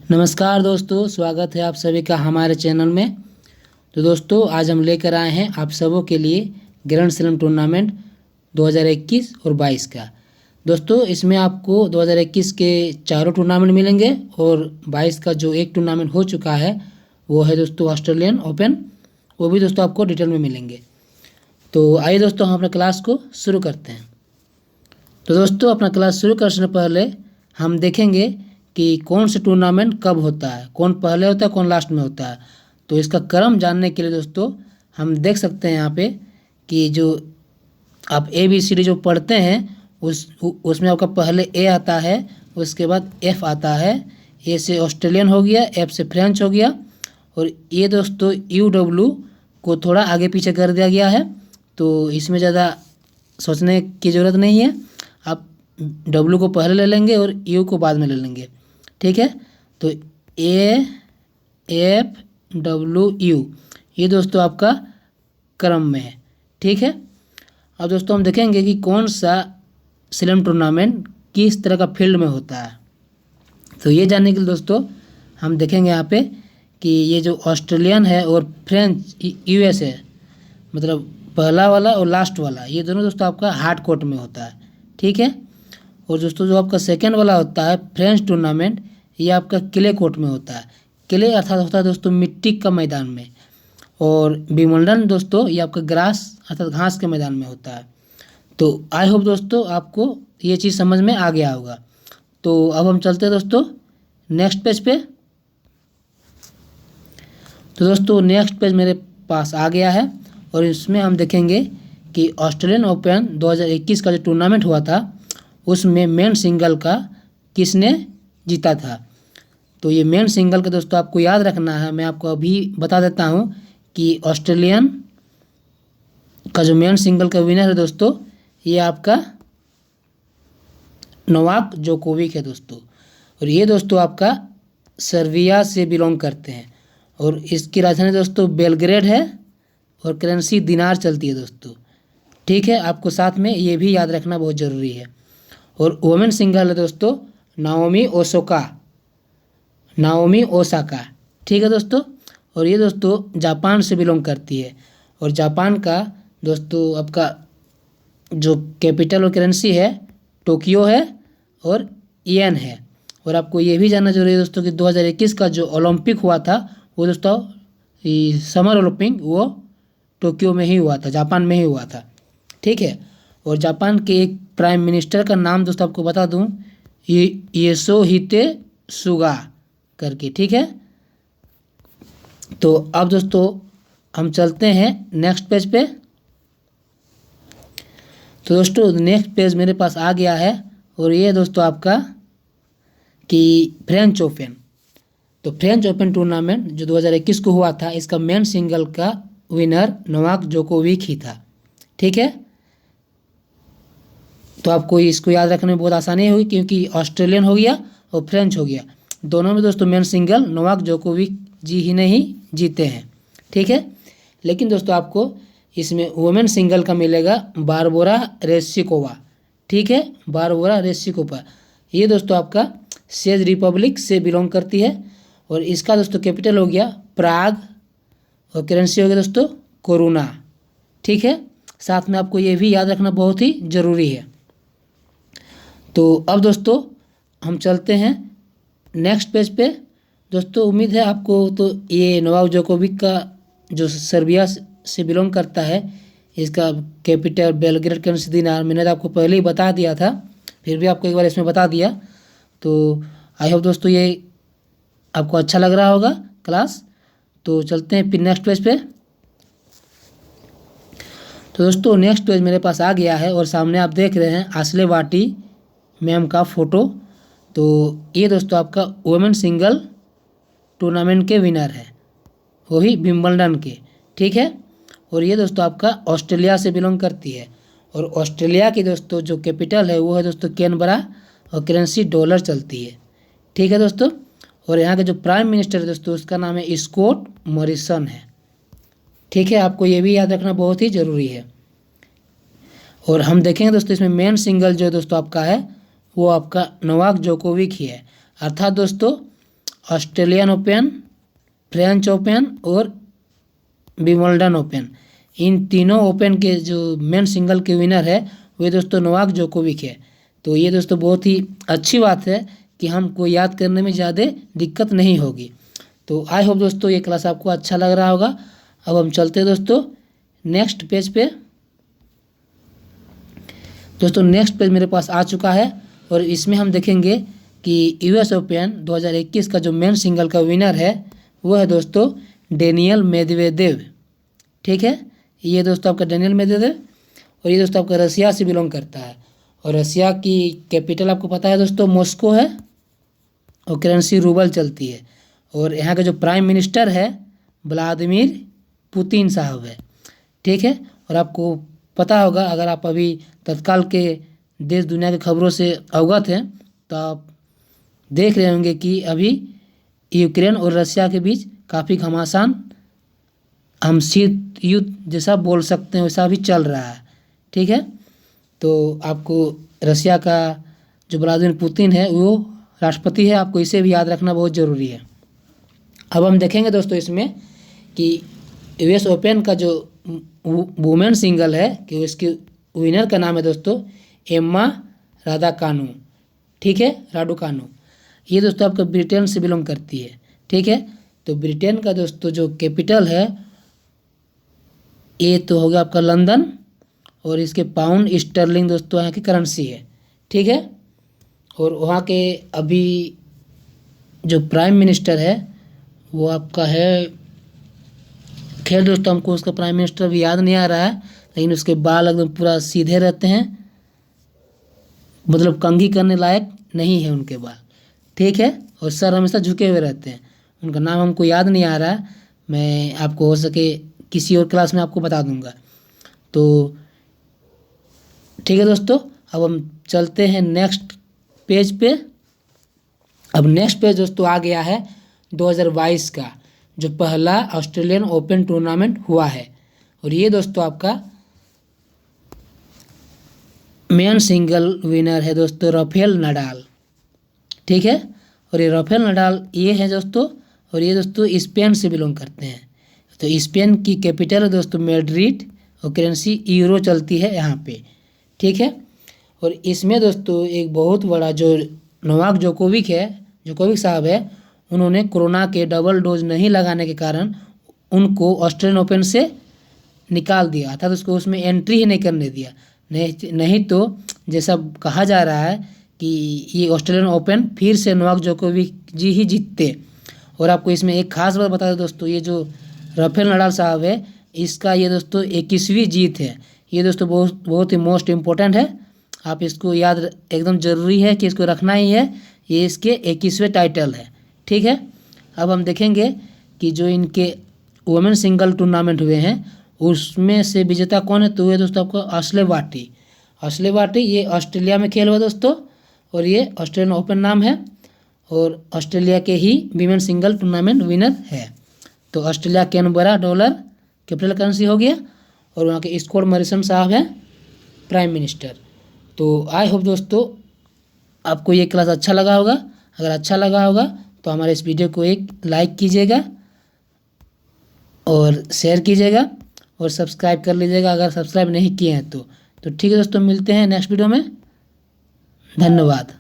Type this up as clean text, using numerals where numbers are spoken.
नमस्कार दोस्तों, स्वागत है आप सभी का हमारे चैनल में। तो दोस्तों, आज हम लेकर आए हैं आप सबों के लिए ग्रैंड स्लैम टूर्नामेंट 2021 और 22 का। दोस्तों, इसमें आपको 2021 के चारों टूर्नामेंट मिलेंगे और 22 का जो एक टूर्नामेंट हो चुका है वो है दोस्तों ऑस्ट्रेलियन ओपन, वो भी दोस्तों आपको डिटेल में मिलेंगे। तो आइए दोस्तों, हम अपने क्लास को शुरू करते हैं। तो दोस्तों, अपना क्लास शुरू करने से पहले हम देखेंगे कि कौन से टूर्नामेंट कब होता है, कौन पहले होता है, कौन लास्ट में होता है। तो इसका क्रम जानने के लिए दोस्तों हम देख सकते हैं यहाँ पे कि जो आप ABCD जो पढ़ते हैं उसमें आपका पहले A आता है, उसके बाद F आता है। A से ऑस्ट्रेलियन हो गया, F से फ्रेंच हो गया, और ये दोस्तों UW को थोड़ा आगे पीछे कर दिया गया है। तो इसमें ज़्यादा सोचने की ज़रूरत नहीं है, आप W को पहले ले लेंगे और U को बाद में ले लेंगे, ठीक है। तो AFWU ये दोस्तों आपका क्रम में है, ठीक है। अब दोस्तों हम देखेंगे कि कौन सा स्लैम टूर्नामेंट किस तरह का फील्ड में होता है। तो ये जानने के लिए दोस्तों हम देखेंगे यहाँ पे कि ये जो ऑस्ट्रेलियन है और फ्रेंच US है, मतलब पहला वाला और लास्ट वाला, ये दोनों दोस्तों आपका हार्ड कोर्ट में होता है, ठीक है। और दोस्तों जो आपका सेकेंड वाला होता है फ्रेंच टूर्नामेंट, ये आपका क्ले कोर्ट में होता है। क्ले अर्थात होता है दोस्तों मिट्टी का मैदान में, और विंबलडन दोस्तों ये आपका ग्रास अर्थात घास के मैदान में होता है। तो आई होप दोस्तों आपको ये चीज़ समझ में आ गया होगा। तो अब हम चलते हैं दोस्तों नेक्स्ट पेज पे। तो दोस्तों नेक्स्ट पेज मेरे पास आ गया है और इसमें हम देखेंगे कि ऑस्ट्रेलियन ओपन 2021 का जो टूर्नामेंट हुआ था उसमें मेन सिंगल का किसने जीता था। तो ये मेन सिंगल का दोस्तों आपको याद रखना है, मैं आपको अभी बता देता हूँ कि ऑस्ट्रेलियन का जो मेन सिंगल का विनर है दोस्तों, ये आपका नोवाक जोकोविक है दोस्तों। और ये दोस्तों आपका सर्बिया से बिलोंग करते हैं और इसकी राजधानी दोस्तों बेलग्रेड है और करेंसी दिनार चलती है दोस्तों, ठीक है। आपको साथ में ये भी याद रखना बहुत ज़रूरी है। और वुमेन सिंगल है दोस्तों नाओमी ओसाका, ठीक है दोस्तों। और ये दोस्तों जापान से बिलोंग करती है और जापान का दोस्तों आपका जो कैपिटल और करेंसी है टोक्यो है और येन है। और आपको ये भी जानना जरूरी है दोस्तों कि 2021 का जो ओलंपिक हुआ था वो दोस्तों समर ओलंपिक वो टोक्यो में ही हुआ था, जापान में ही हुआ था, ठीक है। और जापान के एक प्राइम मिनिस्टर का नाम दोस्तों आपको बता दूं, येसुहिते सुगा करके, ठीक है। तो अब दोस्तों हम चलते हैं नेक्स्ट पेज पे। तो दोस्तों नेक्स्ट पेज मेरे पास आ गया है और ये दोस्तों आपका कि फ्रेंच ओपन। तो फ्रेंच ओपन टूर्नामेंट जो 2021 को हुआ था, इसका मेन सिंगल का विनर नोवाक जोकोविक ही था, ठीक है। तो आपको इसको याद रखने में बहुत आसानी होगी क्योंकि ऑस्ट्रेलियन हो गया और फ्रेंच हो गया, दोनों में दोस्तों मेन सिंगल नोवाक जोकोविक जी ही नहीं जीते हैं, ठीक है। लेकिन दोस्तों आपको इसमें वुमेन सिंगल का मिलेगा बारबोरा रेसिकोवा, ठीक है। बारबोरा रेसिकोवा ये दोस्तों आपका चेक रिपब्लिक से बिलोंग करती है और इसका दोस्तों कैपिटल हो गया प्राग और करेंसी हो गया दोस्तों कोरोना, ठीक है। साथ में आपको ये भी याद रखना बहुत ही ज़रूरी है। तो अब दोस्तों हम चलते हैं नेक्स्ट पेज पे। दोस्तों उम्मीद है आपको तो ये नोवाक जोकोविक का जो सर्बिया से बिलोंग करता है, इसका कैपिटल बेलग्रेड करेंसी दिनार, मैंने तो आपको पहले ही बता दिया था, फिर भी आपको एक बार इसमें बता दिया। तो आई होप दोस्तों ये आपको अच्छा लग रहा होगा क्लास। तो चलते हैं फिर नेक्स्ट पेज पे। तो दोस्तों नेक्स्ट पेज मेरे पास आ गया है और सामने आप देख रहे हैं आसले वाटी मैम का फ़ोटो। तो ये दोस्तों आपका वुमेन सिंगल टूर्नामेंट के विनर है, वही विंबलडन के, ठीक है। और ये दोस्तों आपका ऑस्ट्रेलिया से बिलोंग करती है और ऑस्ट्रेलिया की दोस्तों जो कैपिटल है वो है दोस्तों कैनबरा और करेंसी डॉलर चलती है, ठीक है दोस्तों। और यहाँ के जो प्राइम मिनिस्टर है दोस्तों उसका नाम है स्कॉट मॉरिसन है, ठीक है। आपको ये भी याद रखना बहुत ही ज़रूरी है। और हम देखेंगे दोस्तों इसमें मेन सिंगल जो दोस्तों आपका है वो आपका नोवाक जोकोविक ही है, अर्थात दोस्तों ऑस्ट्रेलियन ओपन, फ्रेंच ओपन और विंबलडन ओपन, इन तीनों ओपन के जो मेन सिंगल के विनर है वे दोस्तों नोवाक जोकोविक है। तो ये दोस्तों बहुत ही अच्छी बात है कि हमको याद करने में ज़्यादा दिक्कत नहीं होगी। तो आई होप दोस्तों ये क्लास आपको अच्छा लग रहा होगा। अब हम चलते हैं दोस्तों नेक्स्ट पेज पे। दोस्तों नेक्स्ट पेज मेरे पास आ चुका है और इसमें हम देखेंगे कि यूएस ओपन 2021 का जो मेन सिंगल का विनर है वो है दोस्तों डेनियल मेदवेदेव। ठीक है, ये दोस्तों आपका डेनियल मेदवेदेव और ये दोस्तों आपका रसिया से बिलोंग करता है और रसिया की कैपिटल आपको पता है दोस्तों मॉस्को है और करेंसी रूबल चलती है और यहाँ का जो प्राइम मिनिस्टर है व्लादिमीर पुतिन साहब है। ठीक है, और आपको पता होगा अगर आप अभी तत्काल के देश दुनिया की खबरों से अवगत हैं तो आप देख रहे होंगे कि अभी यूक्रेन और रसिया के बीच काफ़ी घमासान, हम शीत युद्ध जैसा बोल सकते हैं वैसा भी चल रहा है। ठीक है, तो आपको रसिया का जो व्लादिमीर पुतिन है वो राष्ट्रपति है, आपको इसे भी याद रखना बहुत ज़रूरी है। अब हम देखेंगे दोस्तों इसमें कि यूएस ओपन का जो वुमेन सिंगल है कि उसके विनर का नाम है दोस्तों एम्मा राडुकानु। ठीक है, राडुकानु, ये दोस्तों आपका ब्रिटेन से बिलोंग करती है। ठीक है, तो ब्रिटेन का दोस्तों जो कैपिटल है ये तो होगा आपका लंदन और इसके पाउंड स्टर्लिंग दोस्तों यहाँ की करेंसी है। ठीक है, और वहाँ के अभी जो प्राइम मिनिस्टर है वो आपका है, खैर दोस्तों हमको उसका प्राइम मिनिस्टर भी याद नहीं आ रहा है, लेकिन उसके बाल एकदम पूरा सीधे रहते हैं, मतलब कंघी करने लायक नहीं है उनके बाल। ठीक है, और सर हमेशा झुके हुए रहते हैं। उनका नाम हमको याद नहीं आ रहा है, मैं आपको हो सके किसी और क्लास में आपको बता दूंगा। तो ठीक है दोस्तों, अब हम चलते हैं नेक्स्ट पेज पे। अब नेक्स्ट पेज दोस्तों आ गया है 2022 का जो पहला ऑस्ट्रेलियन ओपन टूर्नामेंट हुआ है और ये दोस्तों आपका मेन सिंगल विनर है दोस्तों राफेल नडाल। ठीक है, और ये राफेल नडाल ये है दोस्तों, और ये दोस्तों स्पेन से बिलोंग करते हैं। तो स्पेन की कैपिटल है दोस्तों मैड्रिड और करेंसी यूरो चलती है यहाँ पे। ठीक है, और इसमें दोस्तों एक बहुत बड़ा जो नोवाक जोकोविक साहब है, उन्होंने कोरोना के डबल डोज नहीं लगाने के कारण उनको ऑस्ट्रेलियन ओपन से निकाल दिया, अर्थात उसको उसमें एंट्री ही नहीं करने दिया। नहीं तो जैसा कहा जा रहा है कि ये ऑस्ट्रेलियन ओपन फिर से नोवाक जोकोविक जी ही जीतते। और आपको इसमें एक खास बात बता दें दोस्तों, ये जो राफेल नडाल साहब है इसका ये दोस्तों 21वीं जीत है। ये दोस्तों बहुत ही मोस्ट इम्पोर्टेंट है, आप इसको याद एकदम ज़रूरी है कि इसको रखना ही है। ये इसके 21वें टाइटल है। ठीक है, अब हम देखेंगे कि जो इनके वुमेन सिंगल टूर्नामेंट हुए हैं उसमें से विजेता कौन है। तो ये दोस्तों आपको असले बाटी ये ऑस्ट्रेलिया में खेल हुआ दोस्तों और ये ऑस्ट्रेलियन ओपन नाम है और ऑस्ट्रेलिया के ही वीमेन सिंगल टूर्नामेंट विनर है। तो Australia Canberra dollar capital currency हो गया और वहाँ के स्कॉट मॉरिसन साहब हैं प्राइम मिनिस्टर। तो आई होप दोस्तों आपको ये क्लास अच्छा लगा होगा। अगर अच्छा लगा होगा तो हमारे इस वीडियो को एक लाइक कीजिएगा और शेयर कीजिएगा और सब्सक्राइब कर लीजिएगा अगर सब्सक्राइब नहीं किए हैं तो ठीक है दोस्तों, मिलते हैं नेक्स्ट वीडियो में। धन्यवाद।